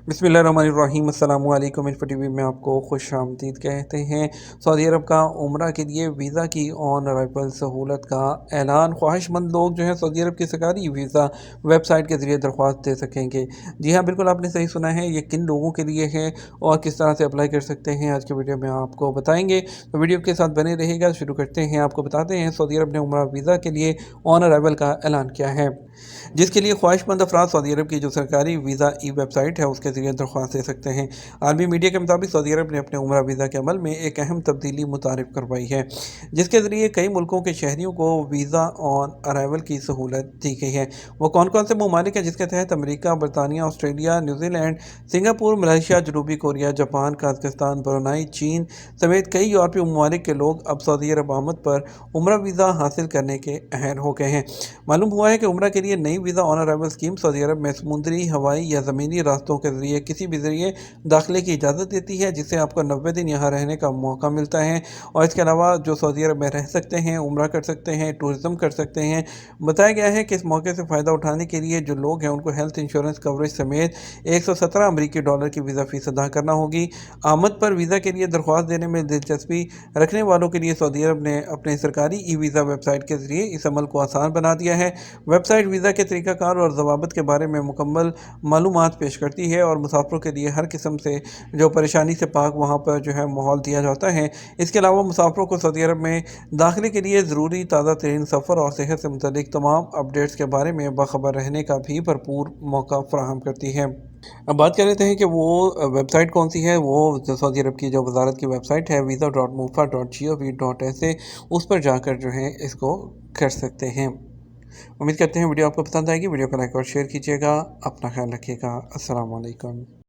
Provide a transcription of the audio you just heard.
बिस्मिल्लाहिर्रहमानिर्रहीम अस्सलामु अलैकुम। इन्फो टीवी में आपको खुश आमदीद कहते हैं। सऊदी अरब का उम्रा के लिए वीज़ा की ऑन अराइवल सहूलत का ऐलान। ख्वाहिशमंद लोग जो हैं सऊदी अरब की सरकारी वीज़ा वेबसाइट के ज़रिए दरख्वास्त दे सकेंगे। जी हाँ, बिल्कुल आपने सही सुना है। ये किन लोगों के लिए है और किस तरह से अप्लाई कर सकते हैं, आज के वीडियो में आपको बताएंगे। तो वीडियो के साथ बने रहेगा। शुरू करते हैं। आपको बताते हैं सऊदी अरब ने उम्रा वीज़ा के लिए ऑन अराइवल का ऐलान किया है, जिसके लिए ख्वाहिशमंद अफराद सऊदी अरब की जो सरकारी वीज़ा ई वेबसाइट है उसके ज़रिए दरख्वास्त दे सकते हैं। आलमी मीडिया के मुताबिक सऊदी अरब ने अपने उम्रा वीज़ा के अमल में एक अहम तब्दीली मुतारिफ करवाई है, जिसके ज़रिए कई मुल्कों के शहरियों को वीज़ा ऑन अराइवल की सहूलत दी गई है। वो कौन कौन से ममालिक हैं जिसके तहत अमरीका, बरतानिया, ऑस्ट्रेलिया, न्यूजीलैंड, सिंगापुर, मलेशिया, जनूबी कोरिया, जापान, कजाकिस्तान, ब्रुनई, चीन समेत कई यूरोपीय ममालिक के लोग अब सऊदी अरब आमद पर उम्रा वीज़ा हासिल करने के अहल हो गए हैं। मालूम हुआ है कि उम्रा के लिए नई वीज़ा ऑन अराइवल स्कीम सऊदी अरब में समुद्री, हवाई या ज़मीनी रास्तों के ज़रिए किसी भी ज़रिए दाखिले की इजाज़त देती है, जिससे आपको 90 दिन यहाँ रहने का मौका मिलता है। और इसके अलावा जो सऊदी अरब में रह सकते हैं, उम्रा कर सकते हैं, टूरिज़म कर सकते हैं। बताया गया है कि इस मौके से फ़ायदा उठाने के लिए जो लोग हैं उनको हेल्थ इंश्योरेंस कवरेज समेत 117 अमरीकी डॉलर की वीज़ा फ़ीस अदा करना होगी। आमद पर वीज़ा के लिए दरख्वास्त देने में दिलचस्पी रखने वालों के लिए सऊदी अरब ने अपने सरकारी ई वीज़ा वेबसाइट के ज़रिए इस अमल को आसान बना दिया है। वेबसाइट वीज़ा के तरीक़ाकार और ज़वाबित के बारे में मुकम्मल मालूमात पेश करती है और मुसाफ़िरों के लिए हर किस्म से जो परेशानी से पाक वहाँ पर जो है माहौल दिया जाता है। इसके अलावा मुसाफ़िरों को सऊदी अरब में दाखिले के लिए ज़रूरी ताज़ा तरीन सफ़र और सेहत से मुतल्लिक़ तमाम अपडेट्स के बारे में बाखबर रहने का भी भरपूर मौका फ़राहम करती है। अब बात कर लेते हैं कि वो वेबसाइट कौन सी है। वो जो सऊदी अरब की जो वजारत की वेबसाइट है visa.mufa.gov.sa, उस पर जाकर जो है इसको कर सकते हैं। उम्मीद करते हैं वीडियो आपको पसंद आएगी। वीडियो को लाइक और शेयर कीजिएगा। अपना ख्याल रखिएगा। अस्सलाम वालेकुम।